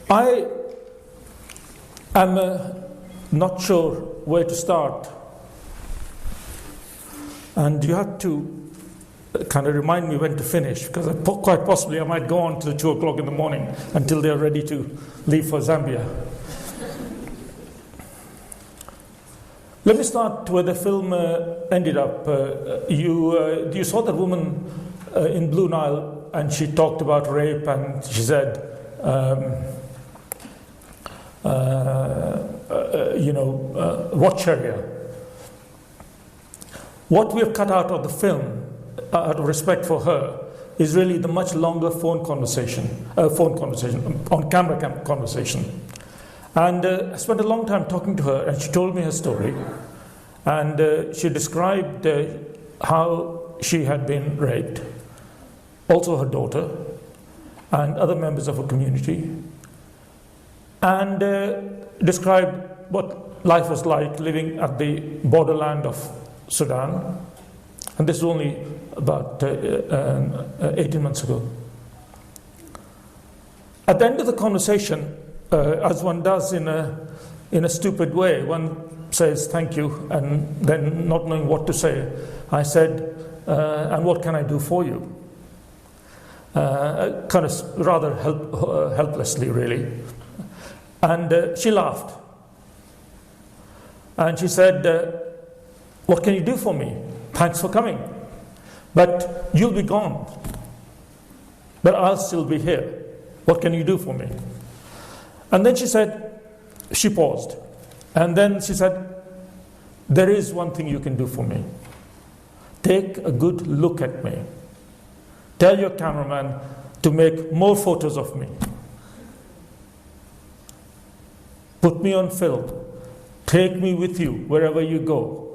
I am not sure where to start. And you have to kind of remind me when to finish, because quite possibly I might go on till 2 o'clock in the morning until they're ready to leave for Zambia. Let me start where the film ended up. You saw that woman in Blue Nile, and she talked about rape, and she said, watch area. What we have cut out of the film, out of respect for her, is really the much longer on camera conversation. And I spent a long time talking to her, and she told me her story. And she described how she had been raped, also her daughter, and other members of her community, and described what life was like living at the borderland of Sudan. And this was only about 18 months ago. At the end of the conversation, as one does in a stupid way, one says thank you, and then not knowing what to say, I said, and what can I do for you? Kind of rather helplessly, really. And she laughed. And she said, what can you do for me? Thanks for coming. But you'll be gone. But I'll still be here. What can you do for me? And then she paused. And then she said, there is one thing you can do for me. Take a good look at me. Tell your cameraman to make more photos of me. Put me on film. Take me with you wherever you go.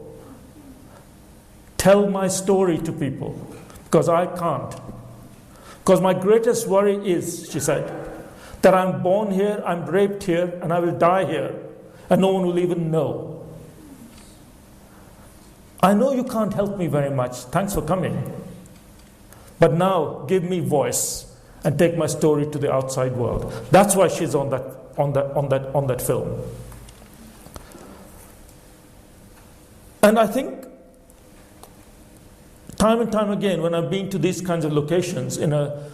Tell my story to people, because I can't. Because my greatest worry is, she said, that I'm born here, I'm raped here, and I will die here, and no one will even know. I know you can't help me very much. Thanks for coming. But now give me voice and take my story to the outside world. That's why she's on that film. And I think time and time again, when I've been to these kinds of locations in a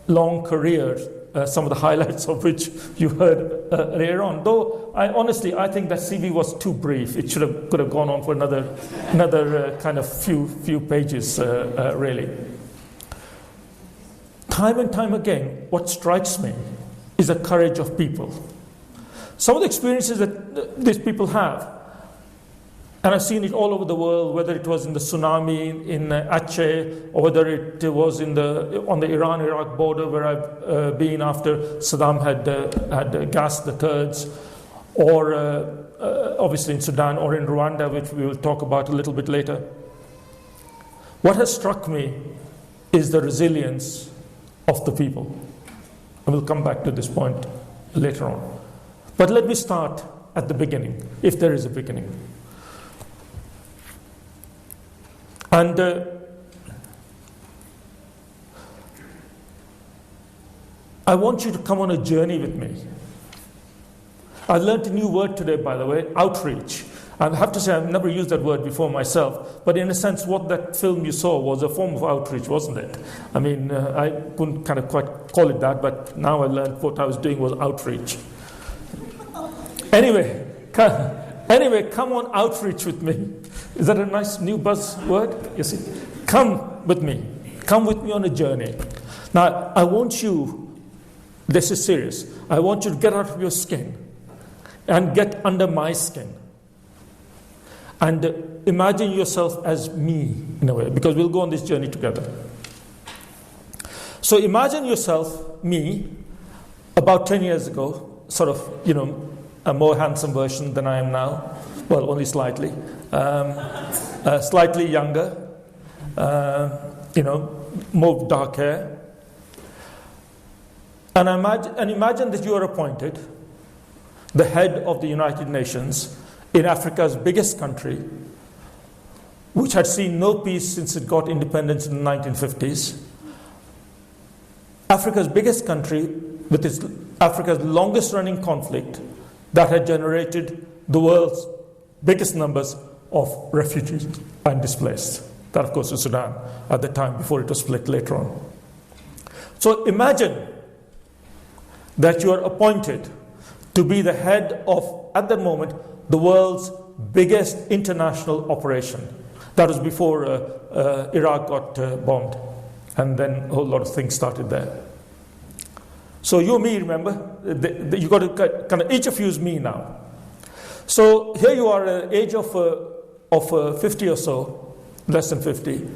long career, some of the highlights of which you heard earlier on. Though I think that CV was too brief. It could have gone on for another kind of few pages, really. Time and time again, what strikes me is the courage of people. Some of the experiences that these people have, and I've seen it all over the world, whether it was in the tsunami in Aceh, or whether it was on the Iran-Iraq border where I've been after Saddam had gassed the Kurds, or obviously in Sudan, or in Rwanda, which we will talk about a little bit later. What has struck me is the resilience of the people. And we'll come back to this point later on. But let me start at the beginning, if there is a beginning. And I want you to come on a journey with me. I learned a new word today, by the way, outreach. I have to say I've never used that word before myself, but in a sense what that film you saw was a form of outreach, wasn't it? I mean, I couldn't kind of quite call it that, but now I learned what I was doing was outreach. Anyway, come on outreach with me. Is that a nice new buzzword? You see? Come with me. Come with me on a journey. Now, I want you, this is serious, I want you to get out of your skin and get under my skin. And imagine yourself as me, in a way, because we'll go on this journey together. So imagine yourself, me, about 10 years ago, sort of, a more handsome version than I am now. Well, only slightly. Slightly younger, more dark hair. And imagine that you are appointed the head of the United Nations in Africa's biggest country, which had seen no peace since it got independence in the 1950s. Africa's biggest country, with Africa's longest running conflict that had generated the world's biggest numbers of refugees and displaced. That, of course, was Sudan at the time before it was split later on. So imagine that you are appointed to be the head of, at that moment, the world's biggest international operation. That was before Iraq got bombed. And then a whole lot of things started there. So you and me, remember? You got to kind of, each of you is me now. So here you are at the age of 50 or so, less than 50.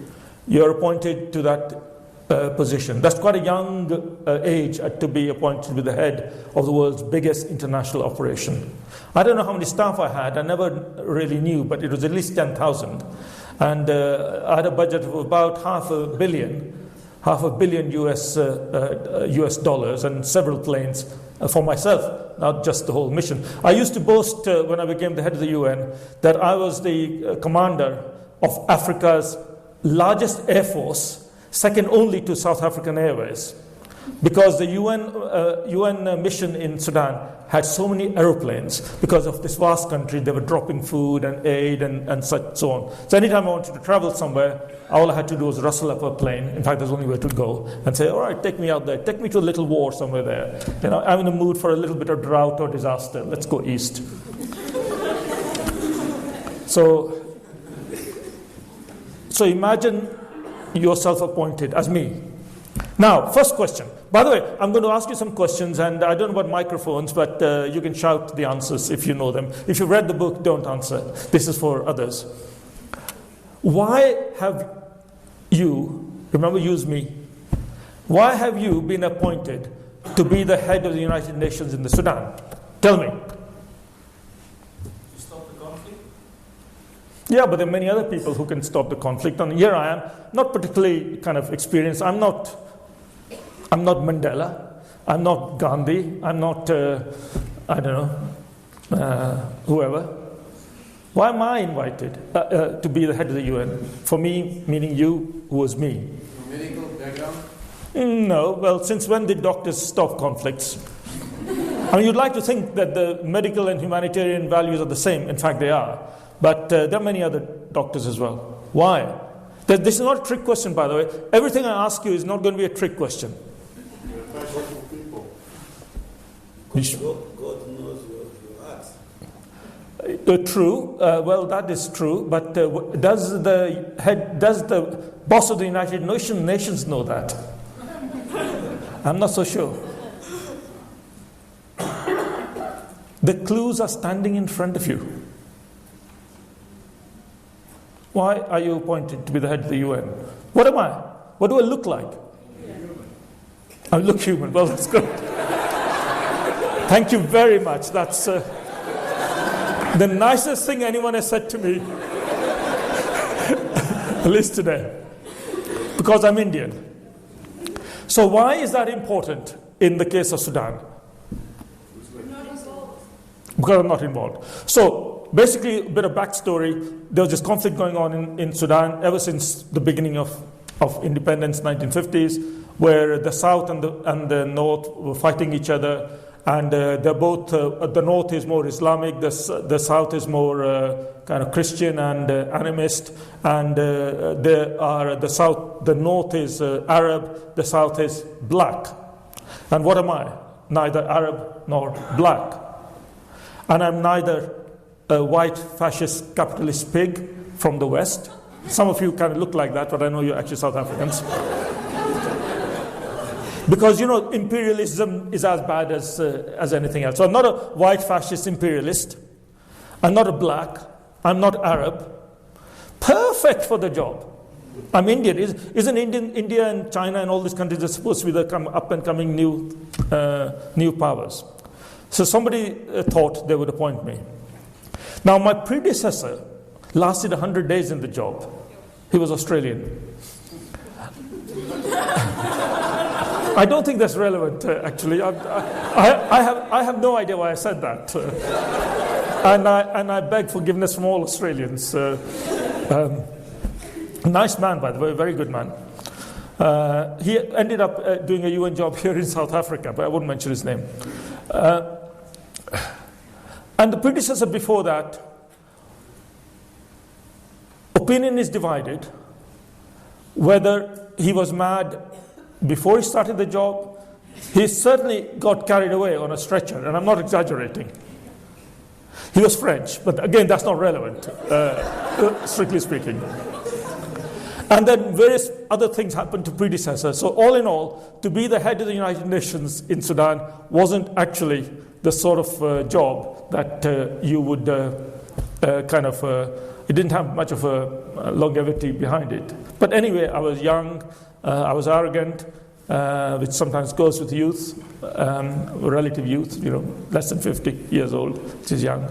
You're appointed to that position. That's quite a young age to be appointed to be the head of the world's biggest international operation. I don't know how many staff I had. I never really knew, but it was at least 10,000. And I had a budget of about $500 million US dollars, and several planes for myself, not just the whole mission. I used to boast when I became the head of the UN that I was the commander of Africa's largest air force, second only to South African Airways, because the UN mission in Sudan had so many aeroplanes. Because of this vast country, they were dropping food and aid and such, so on. So anytime I wanted to travel somewhere, all I had to do was rustle up a plane. In fact, there's only way to go, and say, all right, take me out there. Take me to a little war somewhere there. You know, I'm in the mood for a little bit of drought or disaster. Let's go east. So imagine yourself appointed as me. Now, first question. By the way, I'm going to ask you some questions, and I don't know about microphones, but you can shout the answers if you know them. If you've read the book, don't answer. This is for others. Why have you, remember, use me, why have you been appointed to be the head of the United Nations in the Sudan? Tell me. Yeah, but there are many other people who can stop the conflict. And here I am, not particularly kind of experienced. I'm not Mandela. I'm not Gandhi. I'm not, I don't know, whoever. Why am I invited to be the head of the UN? For me, meaning you, who was me. Medical background? No. Well, since when did doctors stop conflicts? I mean, you'd like to think that the medical and humanitarian values are the same. In fact, they are. But there are many other doctors as well. Why? This is not a trick question, by the way. Everything I ask you is not going to be a trick question. You're a passionate people. God knows your heart. True. Well, that is true. But does the boss of the United Nations know that? I'm not so sure. The clues are standing in front of you. Why are you appointed to be the head of the UN? What am I? What do I look like? I look human. Well, that's good. Thank you very much. That's the nicest thing anyone has said to me, at least today, because I'm Indian. So why is that important in the case of Sudan? Because I'm not involved. So basically, a bit of backstory. There was this conflict going on in Sudan ever since the beginning of independence, 1950s, where the South and the North were fighting each other. And they're both, the North is more Islamic, the South is more kind of Christian and animist. And the North is Arab, the South is black. And what am I? Neither Arab nor black. And I'm neither a white fascist capitalist pig from the West. Some of you kind of look like that, but I know you're actually South Africans. Because, you know, imperialism is as bad as anything else. So I'm not a white fascist imperialist. I'm not a black. I'm not Arab. Perfect for the job. I'm Indian. Isn't India and China and all these countries are supposed to be the up and coming new powers? So somebody thought they would appoint me. Now, my predecessor lasted 100 days in the job. He was Australian. I don't think that's relevant, actually. I have no idea why I said that. And I beg forgiveness from all Australians. Nice man, by the way, very good man. He ended up doing a UN job here in South Africa, but I won't mention his name. And the predecessor before that, opinion is divided whether he was mad before he started the job. He certainly got carried away on a stretcher, and I'm not exaggerating. He was French, but again, that's not relevant, strictly speaking. And then various other things happened to predecessors. So all in all, to be the head of the United Nations in Sudan wasn't actually the sort of job that you would it didn't have much of a longevity behind it. But anyway, I was young, I was arrogant, which sometimes goes with youth, relative youth, less than 50 years old, which is young.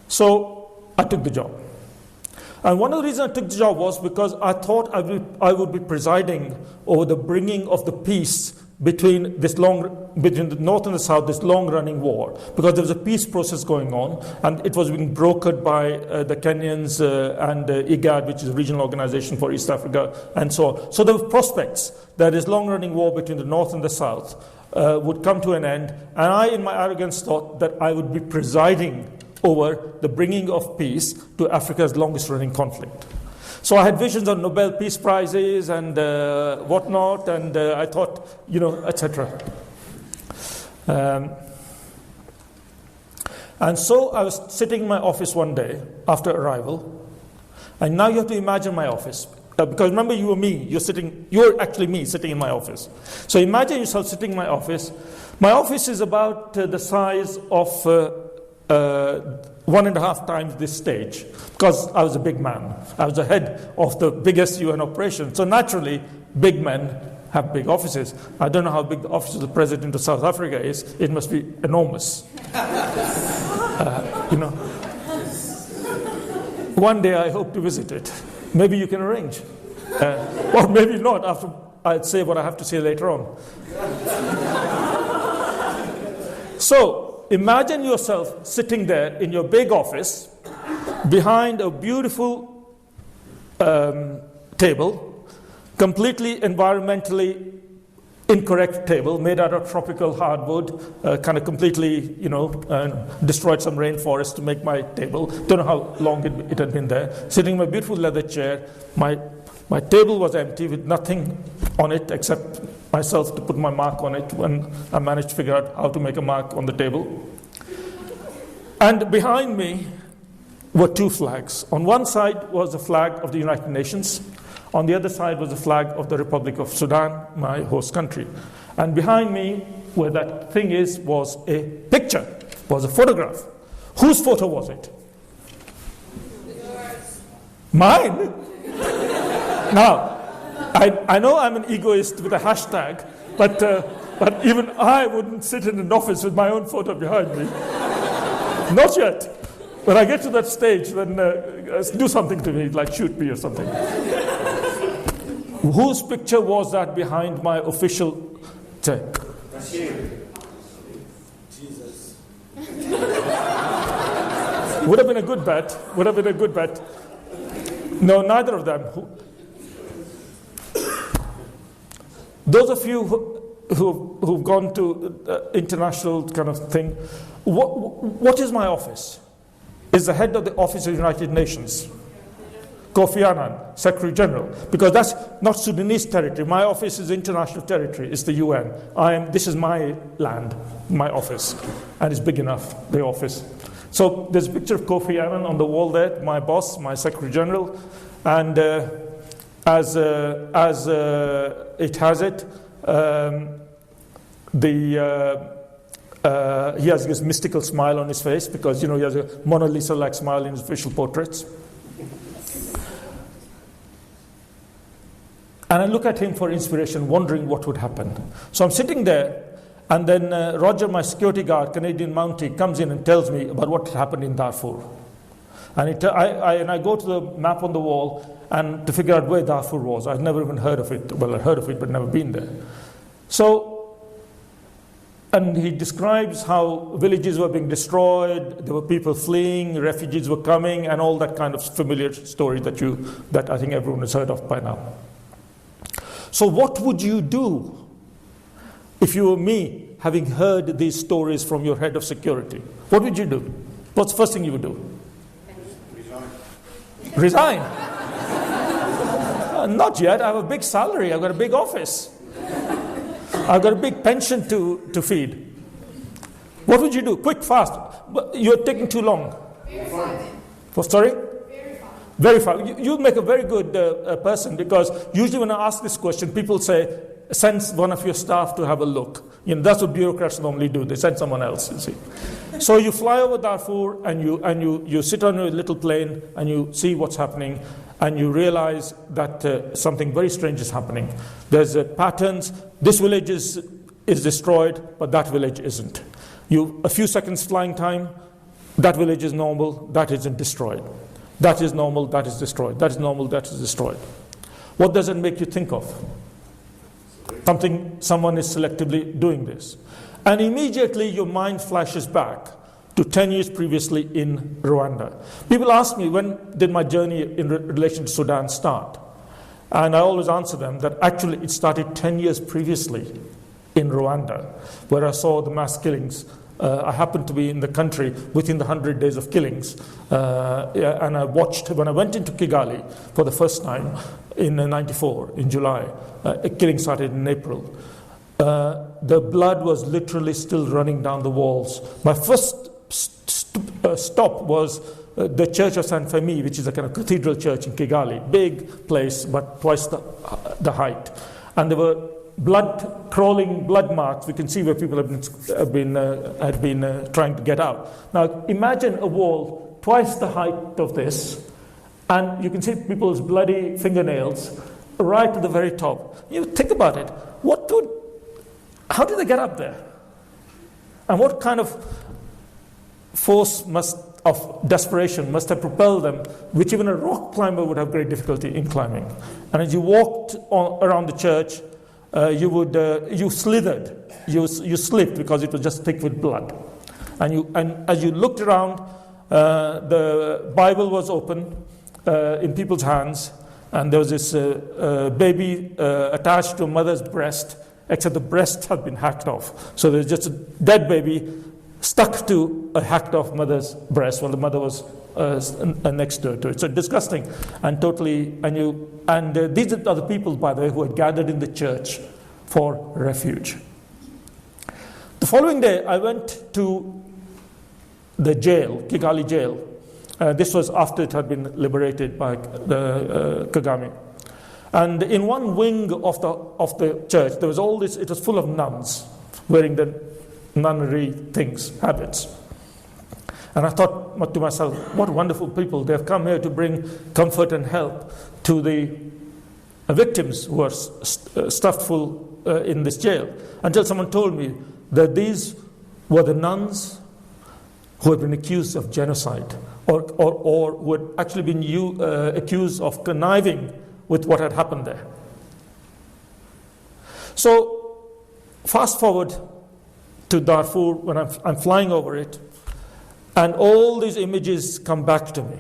So I took the job. And one of the reasons I took the job was because I thought I would be presiding over the bringing of the peace between the North and the South, this long-running war, because there was a peace process going on, and it was being brokered by the Kenyans and IGAD, which is a regional organization for East Africa, and so on. So there were prospects that this long-running war between the North and the South would come to an end, and I, in my arrogance, thought that I would be presiding over the bringing of peace to Africa's longest-running conflict. So I had visions of Nobel Peace Prizes and whatnot, and I thought, etc. And so I was sitting in my office one day after arrival, and now you have to imagine my office. Because remember, you were me, you're actually me sitting in my office. So imagine yourself sitting in my office. My office is about the size of 1.5 times this stage, because I was a big man. I was the head of the biggest UN operation. So naturally, big men have big offices. I don't know how big the office of the president of South Africa is. It must be enormous. One day I hope to visit it. Maybe you can arrange. Or maybe not, after I'll say what I have to say later on. So, imagine yourself sitting there in your big office behind a beautiful table, completely environmentally incorrect table made out of tropical hardwood, kind of completely, destroyed some rainforest to make my table. Don't know how long it had been there. Sitting in my beautiful leather chair, my table was empty with nothing on it except myself to put my mark on it when I managed to figure out how to make a mark on the table. And behind me were two flags. On one side was the flag of the United Nations. On the other side was the flag of the Republic of Sudan, my host country. And behind me, where that thing is, was a picture, was a photograph. Whose photo was it? Yours. Mine? Now, I know I'm an egoist with a hashtag, but even I wouldn't sit in an office with my own photo behind me. Not yet. When I get to that stage, then do something to me, like shoot me or something. Whose picture was that behind my official check? Jesus. Would have been a good bet. No, neither of them. Those of you who've gone to international kind of thing, what is my office? Is the head of the Office of the United Nations, Kofi Annan, Secretary General, because that's not Sudanese territory. My office is international territory. It's the UN. This is my land, my office, and it's big enough, the office. So there's a picture of Kofi Annan on the wall there, my boss, my Secretary General, and as it has it, he has this mystical smile on his face because, he has a Mona Lisa-like smile in his official portraits. And I look at him for inspiration, wondering what would happen. So I'm sitting there, and then Roger, my security guard, Canadian Mountie, comes in and tells me about what happened in Darfur. And I go to the map on the wall and to figure out where Darfur was. I'd never even heard of it. Well, I'd heard of it, but never been there. So And he describes how villages were being destroyed, there were people fleeing, refugees were coming, and all that kind of familiar story that I think everyone has heard of by now. So what would you do if you were me, having heard these stories from your head of security? What would you do? What's the first thing you would do? Resign? Not yet. I have a big salary. I've got a big office. I've got a big pension to feed. What would you do? Quick, fast. But you're taking too long. Sorry? Very fast. You'll make a very good person, because usually when I ask this question, people say, send one of your staff to have a look. That's what bureaucrats normally do. They send someone else, you see. So you fly over Darfur and you sit on a little plane and you see what's happening, and you realize that something very strange is happening. There's patterns. This village is destroyed, but that village isn't. A few seconds flying time, that village is normal, that isn't destroyed. That is normal, that is destroyed. That is normal, that is destroyed. What does it make you think of? Someone is selectively doing this. And immediately your mind flashes back to 10 years previously in Rwanda. People ask me, when did my journey in relation to Sudan start? And I always answer them that actually it started 10 years previously in Rwanda, where I saw the mass killings. I happened to be in the country within the 100 days of killings. And I watched, when I went into Kigali for the first time in 94, in July, a killing started in April. The blood was literally still running down the walls. My first stop was the Church of San Femi, which is a kind of cathedral church in Kigali. Big place, but twice the height. And there were crawling blood marks. We can see where people had been trying to get out. Now imagine a wall twice the height of this, and you can see people's bloody fingernails right to the very top. You think about it. How did they get up there? And what kind of force of desperation must have propelled them, which even a rock climber would have great difficulty in climbing. And as you walked around the church, you slithered, you slipped because it was just thick with blood. And as you looked around, the Bible was open in people's hands, and there was this baby attached to a mother's breast, except the breast had been hacked off. So there's just a dead baby stuck to a hacked off mother's breast while the mother was next to it. So disgusting and totally, these are the people, by the way, who had gathered in the church for refuge. The following day, I went to the jail, Kigali jail. This was after it had been liberated by Kagame. And in one wing of the church, there was all this, it was full of nuns wearing the nunnery habits. And I thought to myself, what wonderful people. They have come here to bring comfort and help to the victims who are stuffed full in this jail. Until someone told me that these were the nuns who had been accused of genocide, or who had actually been accused of conniving with what had happened there. So, fast forward to Darfur when I'm flying over it, and all these images come back to me.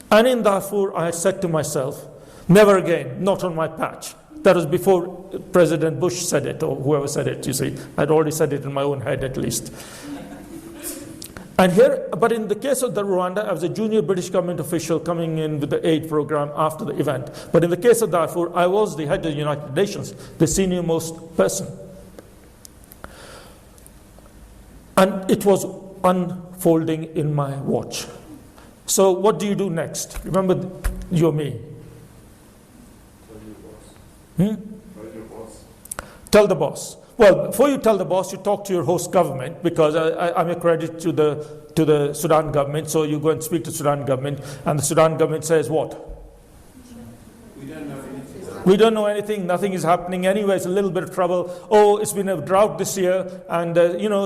And in Darfur, I said to myself, never again, not on my patch. That was before President Bush said it, or whoever said it, you see. I'd already said it in my own head, at least. And here, but in the case of the Rwanda, I was a junior British government official coming in with the aid program after the event. But in the case of Darfur, I was the head of the United Nations, the senior most person. And it was unfolding in my watch. So what do you do next? Remember, you're me. Tell your boss. Tell the boss. Well, before you tell the boss, you talk to your host government, because I'm a credit to the Sudan government. So you go and speak to the Sudan government, and the Sudan government says what? We don't know anything. We don't know anything. Nothing is happening anyway. It's a little bit of trouble. Oh, it's been a drought this year, and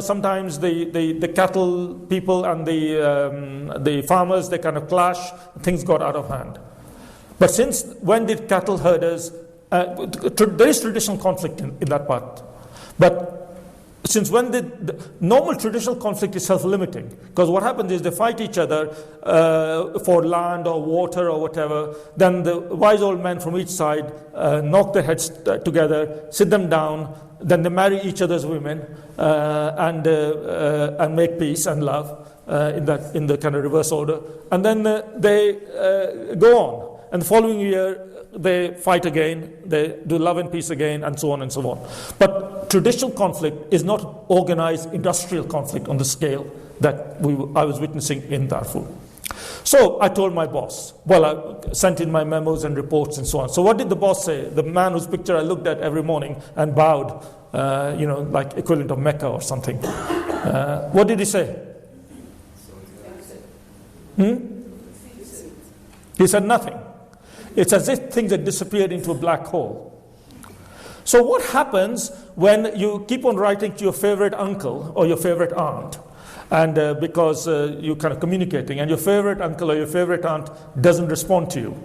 sometimes the cattle people and the farmers, they kind of clash. Things got out of hand. But when did cattle herders? There is traditional conflict in that part. But since when did the normal traditional conflict is self-limiting? Because what happens is they fight each other for land or water or whatever. Then the wise old men from each side knock their heads together, sit them down. Then they marry each other's women and make peace and love in the kind of reverse order. And then they go on. And the following year, they fight again, they do love and peace again, and so on and so on. But traditional conflict is not organized industrial conflict on the scale that I was witnessing in Darfur. So I told my boss. Well, I sent in my memos and reports and so on. So what did the boss say? The man whose picture I looked at every morning and bowed, like equivalent of Mecca or something. What did he say? He said nothing. It's as if things had disappeared into a black hole. So what happens when you keep on writing to your favorite uncle or your favorite aunt, and because you're kind of communicating, and your favorite uncle or your favorite aunt doesn't respond to you?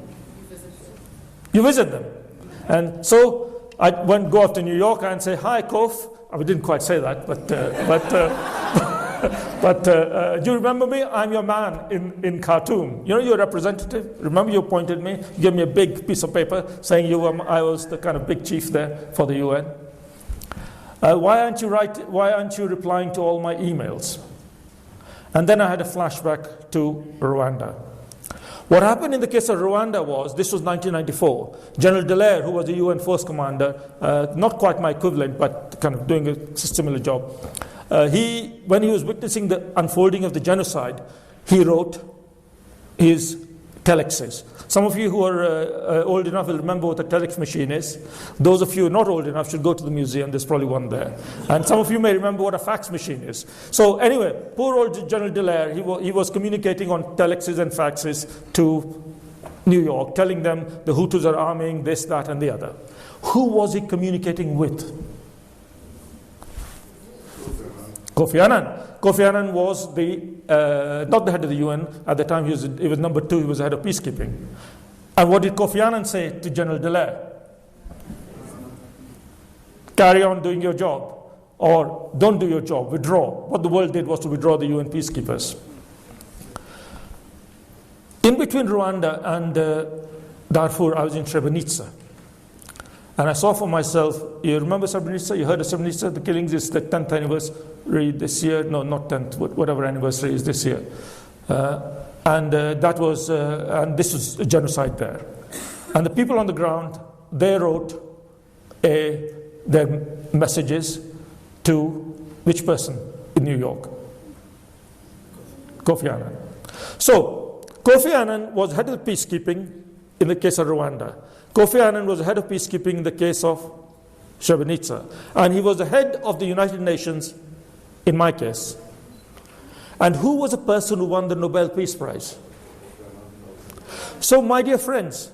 You visit them. And so I go off to New York and say, "Hi, Kof." I didn't quite say that, but do you remember me? I'm your man in Khartoum. You know, your representative. Remember, you appointed me. You gave me a big piece of paper saying I was the kind of big chief there for the UN. Why aren't you replying to all my emails? And then I had a flashback to Rwanda. What happened in the case of Rwanda was, this was 1994, General Dallaire, who was the UN Force Commander, not quite my equivalent, but kind of doing a similar job, when he was witnessing the unfolding of the genocide, he wrote his telexes. Some of you who are old enough will remember what a telex machine is. Those of you not old enough should go to the museum. There's probably one there. And some of you may remember what a fax machine is. So anyway, poor old General Dallaire, he was communicating on telexes and faxes to New York, telling them the Hutus are arming this, that, and the other. Who was he communicating with? Kofi Annan. Kofi Annan was not the head of the UN. At the time, he was number 2. He was the head of peacekeeping. And what did Kofi Annan say to General Dallaire? Carry on doing your job. Or don't do your job. Withdraw. What the world did was to withdraw the UN peacekeepers. In between Rwanda and Darfur, I was in Srebrenica. And I saw for myself, you remember Srebrenica? You heard of Srebrenica? The killings is the 10th anniversary this year. No, not 10th, whatever anniversary is this year. And this was a genocide there. And the people on the ground, they wrote their messages to which person in New York? Kofi Annan. So, Kofi Annan was head of peacekeeping in the case of Rwanda. Kofi Annan was the head of peacekeeping in the case of Srebrenica. And he was the head of the United Nations in my case. And who was the person who won the Nobel Peace Prize? So, my dear friends,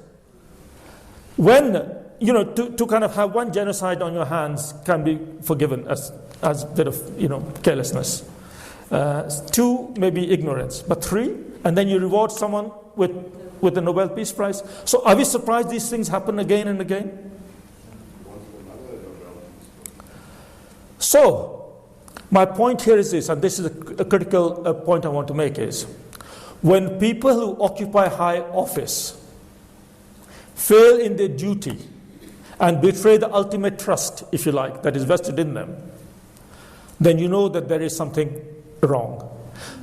when, to kind of have one genocide on your hands can be forgiven as a bit of, carelessness. 2, maybe ignorance. But 3, and then you reward someone with the Nobel Peace Prize. So are we surprised these things happen again and again? So, my point here is this, and this is a critical point I want to make, is when people who occupy high office fail in their duty and betray the ultimate trust, if you like, that is vested in them, then you know that there is something wrong.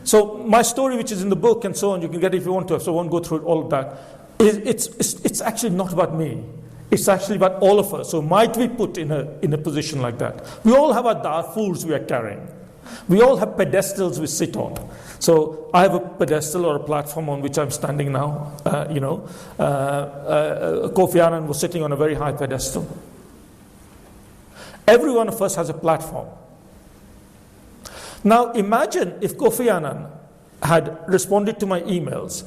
So my story, which is in the book and so on, you can get it if you want to, so I won't go through all of that. It's actually not about me. It's actually about all of us. So might we put in a position like that? We all have our Darfurs we are carrying. We all have pedestals we sit on. So I have a pedestal or a platform on which I'm standing now. Kofi Annan was sitting on a very high pedestal. Every one of us has a platform. Now imagine if Kofi Annan had responded to my emails.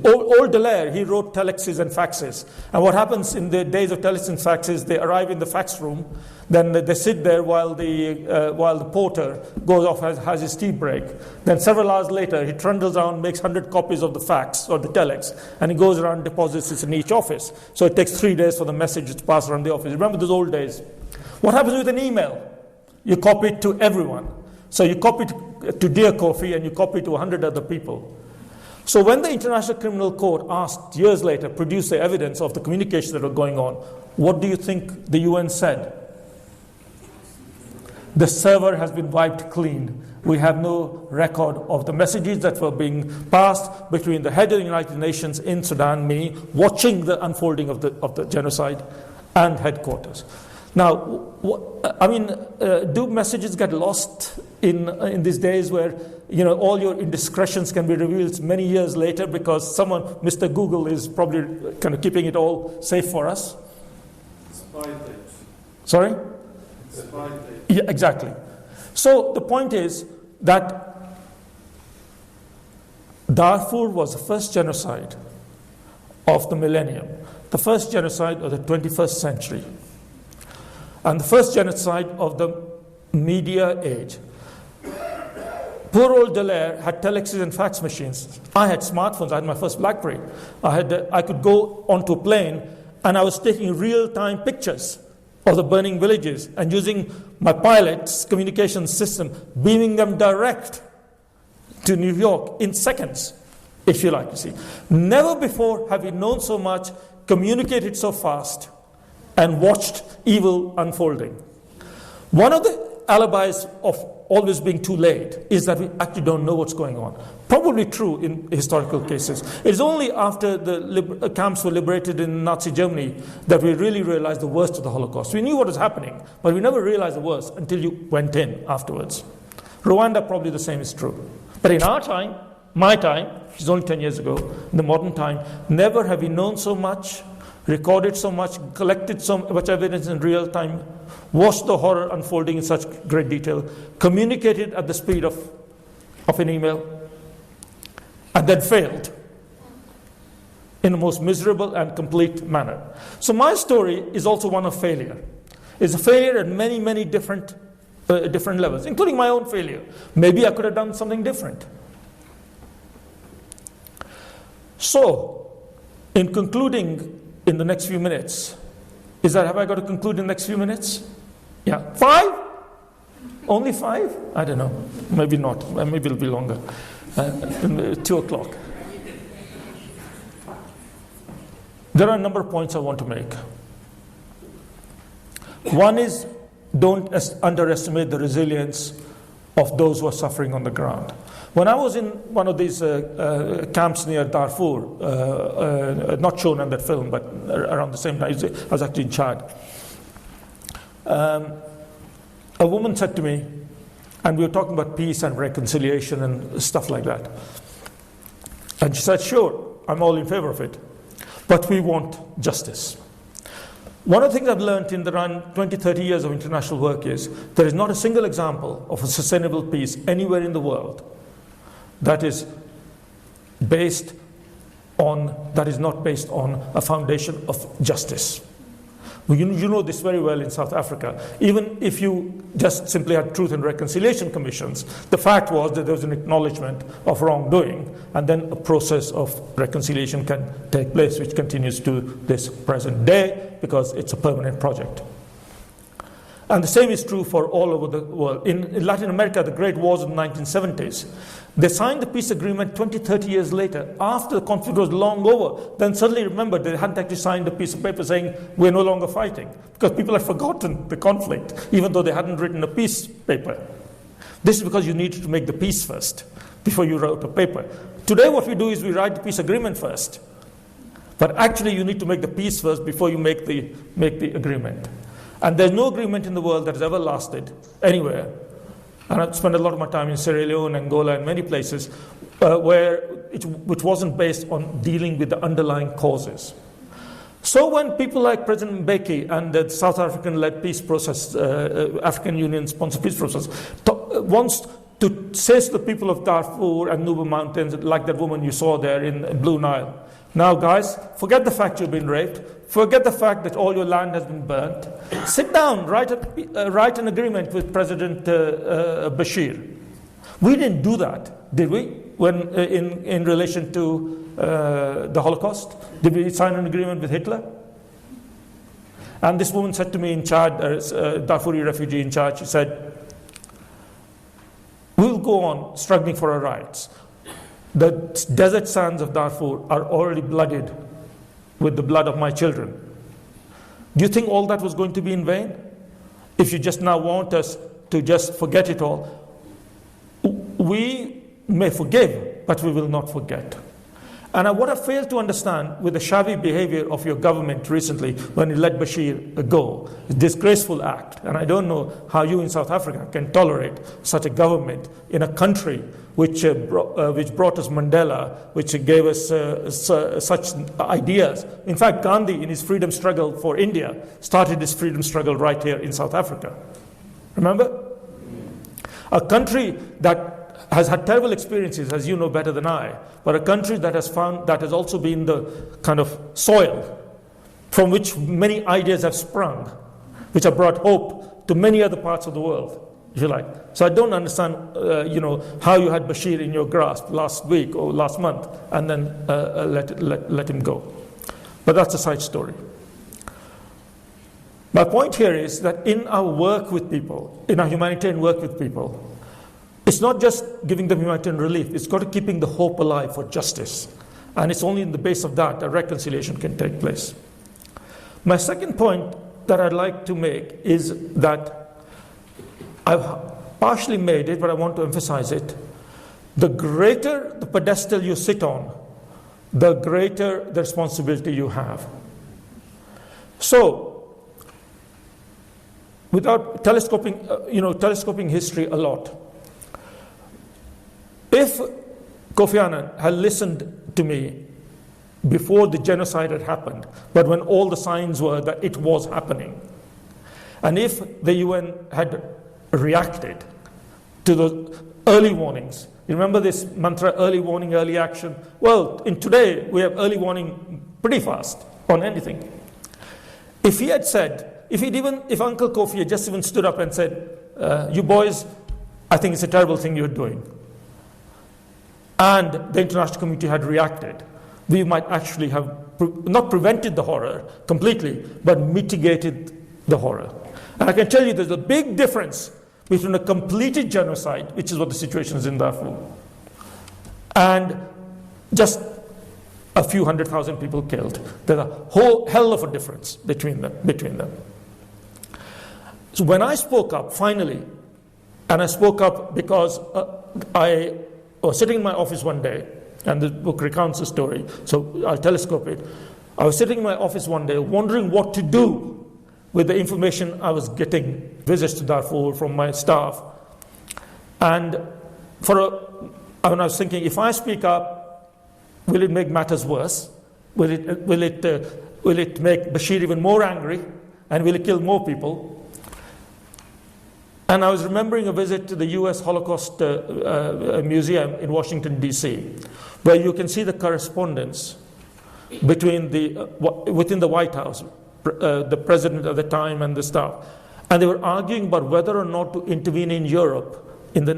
Old Dallaire, he wrote telexes and faxes. And what happens in the days of telexes and faxes, they arrive in the fax room, then they sit there while the porter goes off, has his tea break. Then several hours later, he trundles around, makes 100 copies of the fax or the telex, and he goes around, deposits it in each office. So it takes 3 days for the message to pass around the office. Remember those old days? What happens with an email? you copy it to everyone. So you copy it to Dear Kofi and you copy it to 100 other people. So when the International Criminal Court asked years later, produced the evidence of the communications that were going on, what do you think the UN said? The server has been wiped clean. We have no record of the messages that were being passed between the head of the United Nations in Sudan, me, watching the unfolding of the genocide, and headquarters. Now, do messages get lost in these days where all your indiscretions can be revealed many years later because someone, Mr. Google, is probably kind of keeping it all safe for us? Spy tapes. Sorry? Spy tapes. Yeah, exactly. So the point is that Darfur was the first genocide of the millennium, the first genocide of the 21st century, and the first genocide of the media age. Poor old Dallaire had telexes and fax machines. I had smartphones. I had my first BlackBerry. I could go onto a plane, and I was taking real-time pictures of the burning villages and using my pilot's communication system, beaming them direct to New York in seconds, if you like to see. Never before have we known so much, communicated so fast, and watched evil unfolding. One of the alibis of always being too late is that we actually don't know what's going on. Probably true in historical cases. It's only after the camps were liberated in Nazi Germany that we really realized the worst of the Holocaust. We knew what was happening, but we never realized the worst until you went in afterwards. Rwanda, probably the same is true. But in our time, my time, which is only 10 years ago, in the modern time, never have we known so much, recorded so much, collected so much evidence in real time, watched the horror unfolding in such great detail, communicated at the speed of an email, and then failed in the most miserable and complete manner. So my story is also one of failure. It's a failure at many, many different levels, including my own failure. Maybe I could have done something different. So, in concluding in the next few minutes, have I got to conclude in the next few minutes? Yeah. 5? Only 5? I don't know. Maybe not. Maybe it'll be longer. 2 o'clock. There are a number of points I want to make. One is, don't underestimate the resilience of those who are suffering on the ground. When I was in one of these camps near Darfur, not shown in that film, but around the same time, I was actually in Chad. A woman said to me, and we were talking about peace and reconciliation and stuff like that. And she said, sure, I'm all in favor of it, but we want justice. One of the things I've learned in the around 20, 30 years of international work is there is not a single example of a sustainable peace anywhere in the world that is not based on a foundation of justice. You know this very well in South Africa. Even if you just simply had truth and reconciliation commissions, the fact was that there was an acknowledgement of wrongdoing, and then a process of reconciliation can take place, which continues to this present day because it's a permanent project. And the same is true for all over the world. In Latin America, the great wars of the 1970s, they signed the peace agreement 20, 30 years later, after the conflict was long over. Then suddenly remembered they hadn't actually signed a piece of paper saying, we're no longer fighting, because people had forgotten the conflict, even though they hadn't written a peace paper. This is because you needed to make the peace first, before you wrote a paper. Today what we do is we write the peace agreement first. But actually you need to make the peace first before you make the agreement. And there's no agreement in the world that has ever lasted anywhere. And I've spent a lot of my time in Sierra Leone, Angola, and many places which wasn't based on dealing with the underlying causes. So when people like President Mbeki and the South African-led peace process, African Union-sponsored peace process, wants to say to the people of Darfur and Nuba Mountains, like that woman you saw there in Blue Nile, now guys, forget the fact you've been raped, forget the fact that all your land has been burnt, sit down, write an agreement with President Bashir. We didn't do that, did we, when in relation to the Holocaust? Did we sign an agreement with Hitler? And this woman said to me in Chad, there's a Darfuri refugee in Chad, she said, we'll go on struggling for our rights. The desert sands of Darfur are already blooded with the blood of my children. Do you think all that was going to be in vain? If you just now want us to just forget it all, we may forgive, but we will not forget. And what I failed to understand with the shabby behavior of your government recently when you let Bashir go, a disgraceful act, and I don't know how you in South Africa can tolerate such a government in a country which brought us Mandela, which gave us such ideas. In fact, Gandhi, in his freedom struggle for India, started his freedom struggle right here in South Africa. Remember? A country that has had terrible experiences, as you know better than I, but a country that has also been the kind of soil from which many ideas have sprung, which have brought hope to many other parts of the world, if you like. So I don't understand, how you had Bashir in your grasp last week or last month, and then let him go. But that's a side story. My point here is that in our work with people, in our humanitarian work with people, it's not just giving them humanitarian relief, it's got to keeping the hope alive for justice. And it's only in the base of that that reconciliation can take place. My second point that I'd like to make is that I've partially made it, but I want to emphasize it. The greater the pedestal you sit on, the greater the responsibility you have. So, without telescoping history a lot, if Kofi Annan had listened to me before the genocide had happened, but when all the signs were that it was happening, and if the UN had reacted to the early warnings, you remember this mantra, early warning, early action? Well, in today, we have early warning pretty fast on anything. If he had said, if Uncle Kofi had just even stood up and said, you boys, I think it's a terrible thing you're doing, and the international community had reacted, we might actually have not prevented the horror completely, but mitigated the horror. And I can tell you there's a big difference between a completed genocide, which is what the situation is in Darfur, and just a few 100,000 people killed. There's a whole hell of a difference between them. So when I spoke up, finally, and I spoke up because I was sitting in my office one day, and the book recounts the story, so I'll telescope it. I was sitting in my office one day wondering what to do with the information I was getting, visits to Darfur from my staff. And I was thinking, if I speak up, will it make matters worse? Will it make Bashir even more angry? And will it kill more people? And I was remembering a visit to the US Holocaust Museum in Washington, D.C., where you can see the correspondence between within the White House, the president at the time and the staff. And they were arguing about whether or not to intervene in Europe in the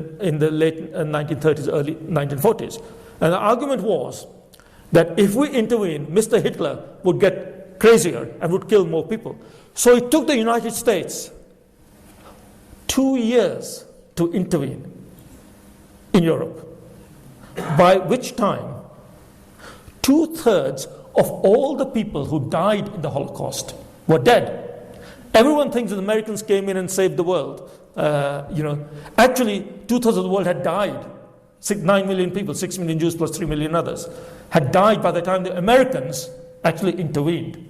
late 1930s, early 1940s. And the argument was that if we intervene, Mr. Hitler would get crazier and would kill more people. So it took the United States 2 years to intervene in Europe, by which time 2/3 of all the people who died in the Holocaust were dead. Everyone thinks that the Americans came in and saved the world. Actually, 2/3 of the world had died. 9 million people, 6 million Jews plus 3 million others, had died by the time the Americans actually intervened.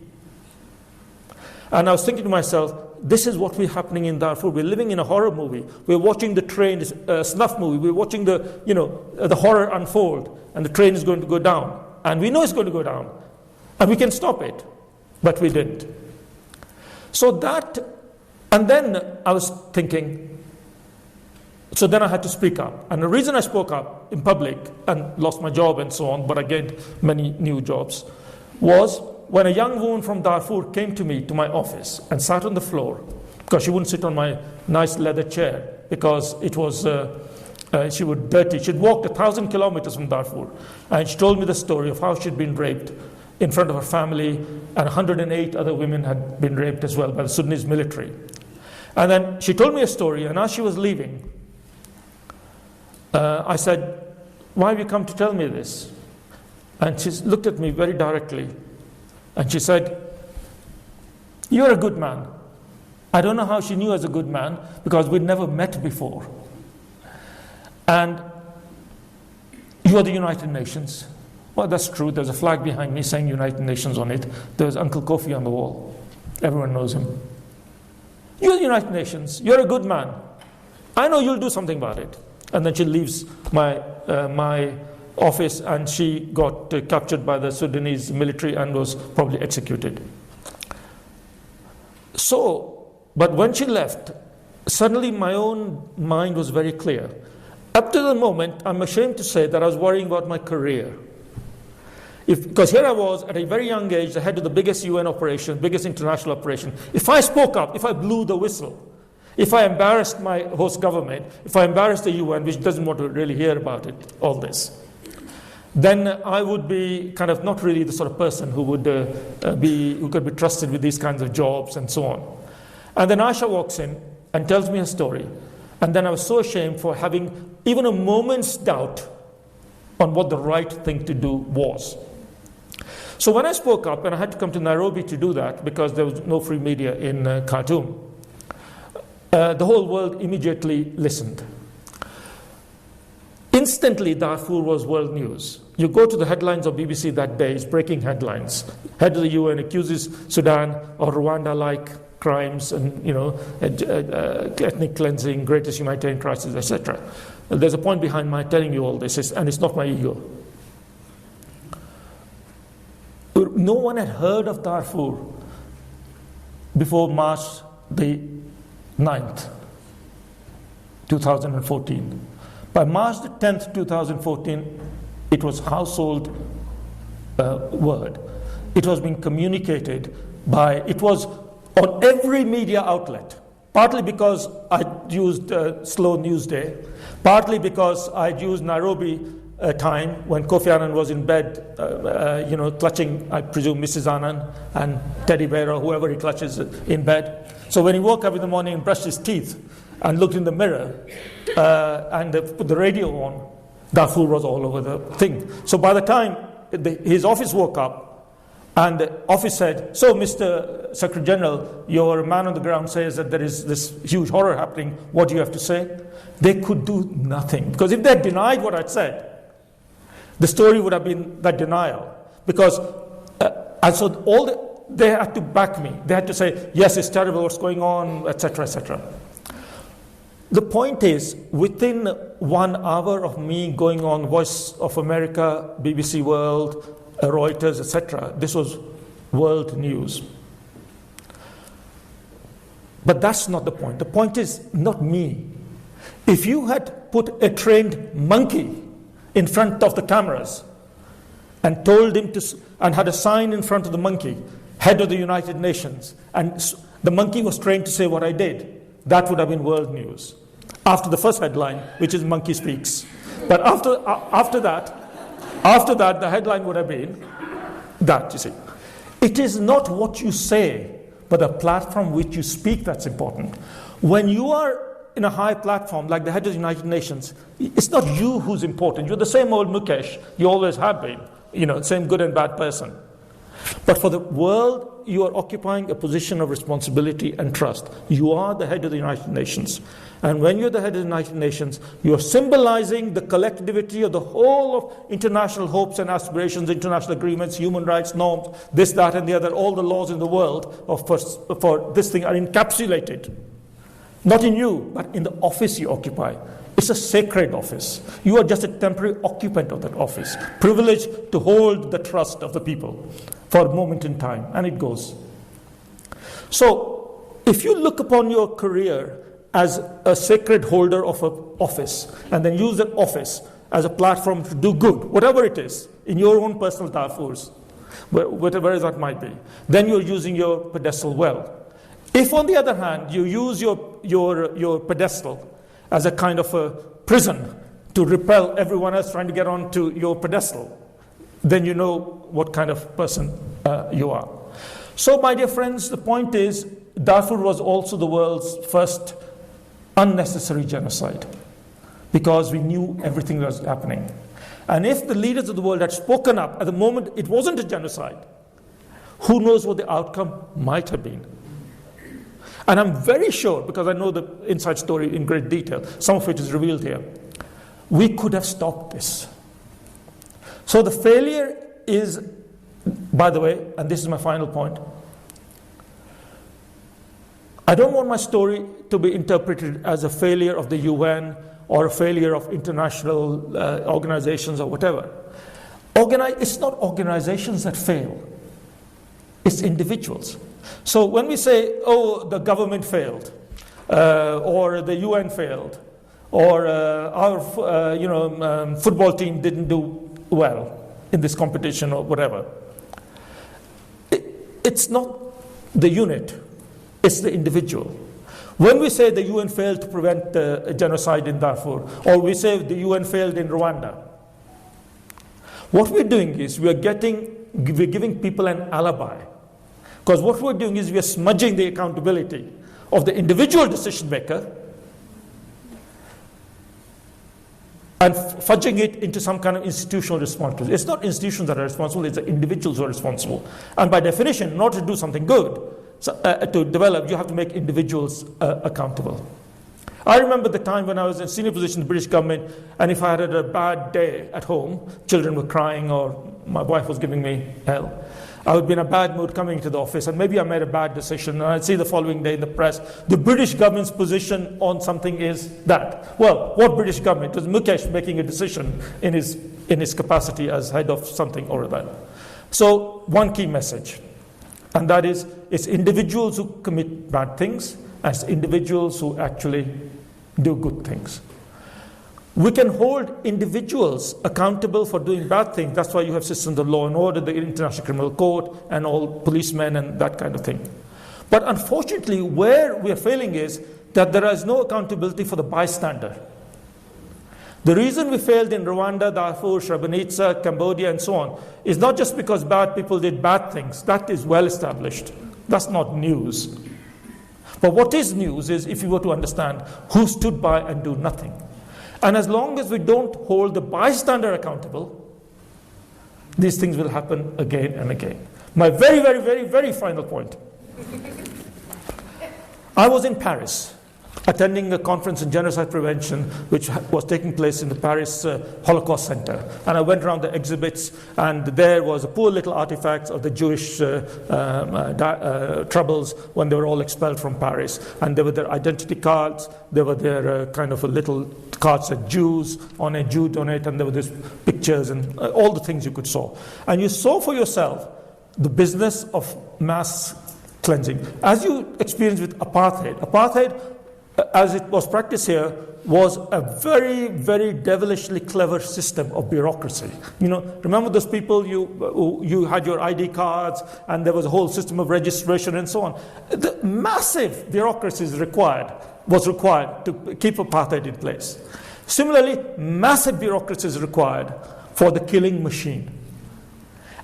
And I was thinking to myself, this is what we're happening in Darfur. We're living in a horror movie. We're watching the train snuff movie. We're watching the horror unfold, and the train is going to go down. And we know it's going to go down. And we can stop it. But we didn't. So and then I was thinking, so then I had to speak up. And the reason I spoke up in public and lost my job and so on, but I gained many new jobs, was when a young woman from Darfur came to me, to my office, and sat on the floor, because she wouldn't sit on my nice leather chair, because it was, she was dirty. She'd walked 1,000 kilometers from Darfur, and she told me the story of how she'd been raped in front of her family, and 108 other women had been raped as well by the Sudanese military. And then she told me a story, and as she was leaving, I said, "Why have you come to tell me this?" And she looked at me very directly, and she said, "You're a good man." I don't know how she knew I was a good man, because we'd never met before. "And you are the United Nations." Well, that's true. There's a flag behind me saying United Nations on it. There's Uncle Kofi on the wall. Everyone knows him. "You're the United Nations. You're a good man. I know you'll do something about it." And then she leaves my office, and she got captured by the Sudanese military and was probably executed. But when she left, suddenly my own mind was very clear. Up to the moment, I'm ashamed to say that I was worrying about my career. Because here I was, at a very young age, the head of the biggest UN operation, biggest international operation. If I spoke up, if I blew the whistle, if I embarrassed my host government, if I embarrassed the UN, which doesn't want to really hear about it, all this, then I would be kind of not really the sort of person who could be trusted with these kinds of jobs and so on. And then Aisha walks in and tells me her story. And then I was so ashamed for having even a moment's doubt on what the right thing to do was. So when I spoke up, and I had to come to Nairobi to do that because there was no free media in Khartoum, the whole world immediately listened. Instantly, Darfur was world news. You go to the headlines of BBC that day, it's breaking headlines. Head of the UN accuses Sudan of Rwanda-like crimes and, ethnic cleansing, greatest humanitarian crisis, etc. There's a point behind my telling you all this, and it's not my ego. No one had heard of Darfur before March the 9th, 2014. By March the 10th, 2014, it was household word. It was being communicated it was on every media outlet, partly because I used slow news day, partly because I used Nairobi time when Kofi Annan was in bed, clutching, I presume, Mrs. Annan and Teddy Bear or whoever he clutches in bed. So when he woke up in the morning and brushed his teeth and looked in the mirror and put the radio on, Darfur was all over the thing. So by the time his office woke up, and the office said, "So, Mr. Secretary General, your man on the ground says that there is this huge horror happening. What do you have to say?" They could do nothing. Because if they had denied what I'd said, the story would have been that denial. Because, and so they had to back me. They had to say, "Yes, it's terrible what's going on," etc., etc. The point is, within 1 hour of me going on Voice of America, BBC World, Reuters, etc., this was world news. But that's not the point. The point is not me. If you had put a trained monkey in front of the cameras and told him and had a sign in front of the monkey, head of the United Nations, and the monkey was trained to say what I did, that would have been world news. After the first headline, which is monkey speaks. But after that, the headline would have been that, you see. It is not what you say, but the platform which you speak that's important. When you are in a high platform, like the head of the United Nations, it's not you who's important. You're the same old Mukesh you always have been, same good and bad person. But for the world, you are occupying a position of responsibility and trust. You are the head of the United Nations. And when you're the head of the United Nations, you are symbolizing the collectivity of the whole of international hopes and aspirations, international agreements, human rights, norms, this, that, and the other. All the laws in the world for this thing are encapsulated. Not in you, but in the office you occupy. It's a sacred office. You are just a temporary occupant of that office, privileged to hold the trust of the people for a moment in time, and it goes. So, if you look upon your career as a sacred holder of an office, and then use that office as a platform to do good, whatever it is, in your own personal Darfurs, whatever that might be, then you're using your pedestal well. If, on the other hand, you use your pedestal as a kind of a prison to repel everyone else trying to get onto your pedestal, then you know what kind of person you are. So, my dear friends, the point is, Darfur was also the world's first unnecessary genocide, because we knew everything that was happening. And if the leaders of the world had spoken up at the moment it wasn't a genocide, who knows what the outcome might have been. And I'm very sure, because I know the inside story in great detail, some of it is revealed here, we could have stopped this. So the failure is, by the way, and this is my final point, I don't want my story to be interpreted as a failure of the UN or a failure of international organizations or whatever. It's not organizations that fail. It's individuals. So when we say, oh, the government failed, or the UN failed, or our football team didn't do well in this competition or whatever, it's not the unit, it's the individual. When we say the UN failed to prevent a genocide in Darfur, or we say the UN failed in Rwanda, what we're doing is we're giving people an alibi. Because what we're doing is we're smudging the accountability of the individual decision maker and fudging it into some kind of institutional responsibility. It's not institutions that are responsible, it's the individuals who are responsible. And by definition, in order to do something good, to develop, you have to make individuals accountable. I remember the time when I was in senior position in the British government, and if I had a bad day at home, children were crying or my wife was giving me hell, I would be in a bad mood coming to the office, and maybe I made a bad decision, and I'd see the following day in the press, the British government's position on something is that. Well, what British government? It was Mukesh making a decision in his capacity as head of something or other. So, one key message, and that is, it's individuals who commit bad things, and it's individuals who actually do good things. We can hold individuals accountable for doing bad things. That's why you have systems of law and order, the International Criminal Court, and all policemen and that kind of thing. But unfortunately, where we are failing is that there is no accountability for the bystander. The reason we failed in Rwanda, Darfur, Srebrenica, Cambodia, and so on, is not just because bad people did bad things. That is well established. That's not news. But what is news is if you were to understand who stood by and do nothing. And as long as we don't hold the bystander accountable, these things will happen again and again. My very, very, very, very final point. I was in Paris attending a conference in genocide prevention which was taking place in the Paris Holocaust Center. And I went around the exhibits, and there was a poor little artifacts of the Jewish troubles when they were all expelled from Paris. And there were their identity cards, there were their kind of a little cards that Jews on a Jew donate, and there were these pictures and all the things you could saw. And you saw for yourself the business of mass cleansing. As you experienced with apartheid, as it was practiced here, was a very, very devilishly clever system of bureaucracy. You know, remember those people, you had your ID cards, and there was a whole system of registration and so on. The massive bureaucracy was required to keep apartheid in place. Similarly, massive bureaucracy is required for the killing machine.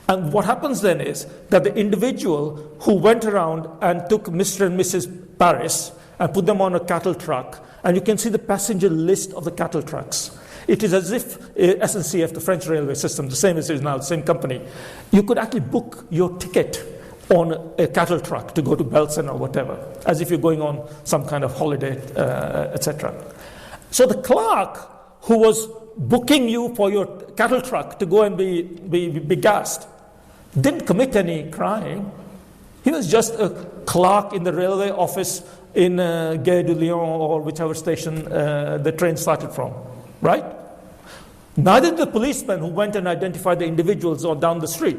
And what happens then is that the individual who went around and took Mr. and Mrs. Paris and put them on a cattle truck, and you can see the passenger list of the cattle trucks. It is as if SNCF, the French railway system, the same as it is now, the same company, you could actually book your ticket on a cattle truck to go to Belsen or whatever, as if you're going on some kind of holiday, etc. So the clerk who was booking you for your cattle truck to go and be gassed didn't commit any crime. He was just a clerk in the railway office in Gare de Lyon or whichever station the train started from, right? Neither the policemen who went and identified the individuals on down the street.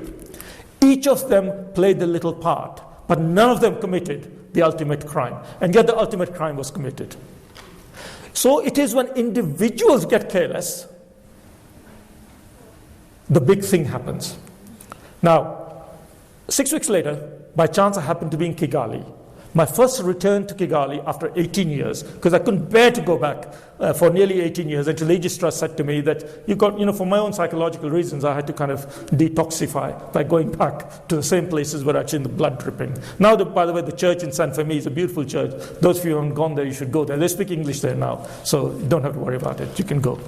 Each of them played a little part, but none of them committed the ultimate crime. And yet the ultimate crime was committed. So it is when individuals get careless, the big thing happens. Now, 6 weeks later, by chance I happened to be in Kigali, My first return to Kigali after 18 years, because I couldn't bear to go back for nearly 18 years until Aegis Trust said to me that for my own psychological reasons, I had to kind of detoxify by going back to the same places where actually the blood dripping. Now, by the way, the church in San Femi is a beautiful church. Those of you who haven't gone there, you should go there. They speak English there now, so you don't have to worry about it. You can go.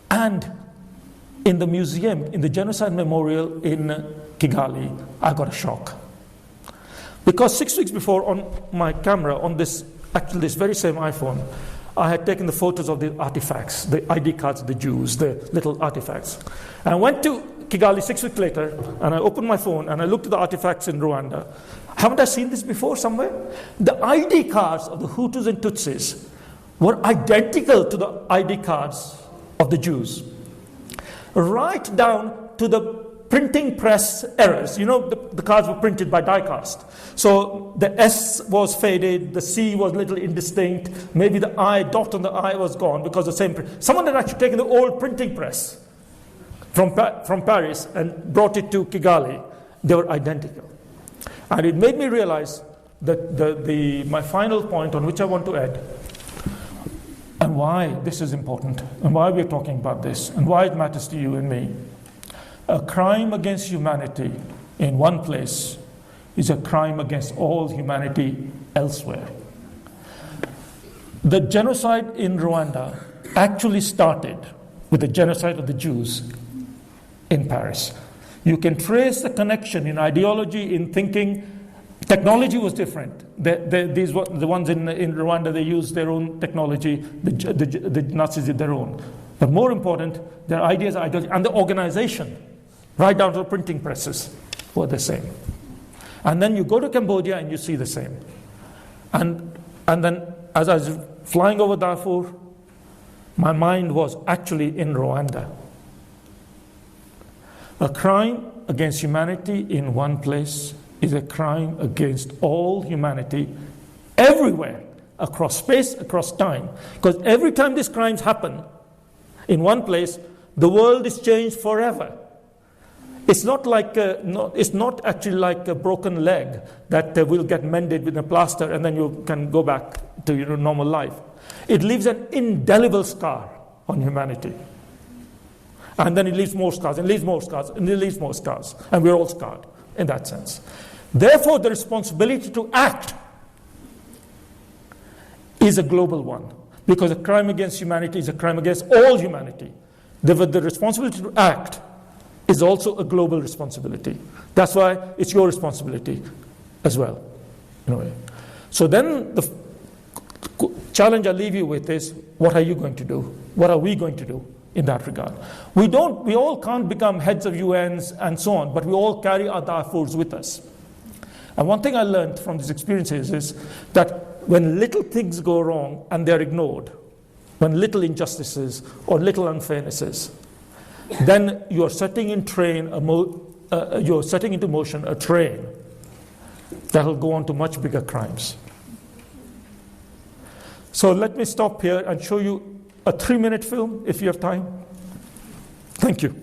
And in the museum, in the Genocide Memorial in Kigali, I got a shock. Because 6 weeks before, on my camera, on this very same iPhone, I had taken the photos of the artifacts, the ID cards of the Jews, the little artifacts. And I went to Kigali 6 weeks later, and I opened my phone, and I looked at the artifacts in Rwanda. Haven't I seen this before somewhere? The ID cards of the Hutus and Tutsis were identical to the ID cards of the Jews. Right down to the printing press errors. The cards were printed by die cast. So the S was faded, the C was a little indistinct, maybe the I, dot on the I was gone because the same print. Someone had actually taken the old printing press from Paris and brought it to Kigali. They were identical. And it made me realize that my final point on which I want to add, and why this is important, and why we're talking about this, and why it matters to you and me. A crime against humanity in one place is a crime against all humanity elsewhere. The genocide in Rwanda actually started with the genocide of the Jews in Paris. You can trace the connection in ideology, in thinking. Technology was different. The ones in Rwanda, they used their own technology. The Nazis did their own. But more important, their ideas, ideology, and the organization, right down to the printing presses, were the same. And then you go to Cambodia and you see the same. And then as I was flying over Darfur, my mind was actually in Rwanda. A crime against humanity in one place is a crime against all humanity everywhere, across space, across time. Because every time these crimes happen in one place, the world is changed forever. It's not actually like a broken leg that will get mended with a plaster and then you can go back to your normal life. It leaves an indelible scar on humanity. And then it leaves more scars, and leaves more scars, and it leaves more scars. And we're all scarred in that sense. Therefore, the responsibility to act is a global one. Because a crime against humanity is a crime against all humanity. The responsibility to act is also a global responsibility. That's why it's your responsibility as well, in a way. So then the challenge I leave you with is, what are you going to do? What are we going to do in that regard? We all can't become heads of UNs and so on, but we all carry our Darfurs with us. And one thing I learned from these experiences is that when little things go wrong and they're ignored, when little injustices or little unfairnesses, then you're setting into motion a train that will go on to much bigger crimes. So let me stop here and show you a 3-minute film if you have time. Thank you.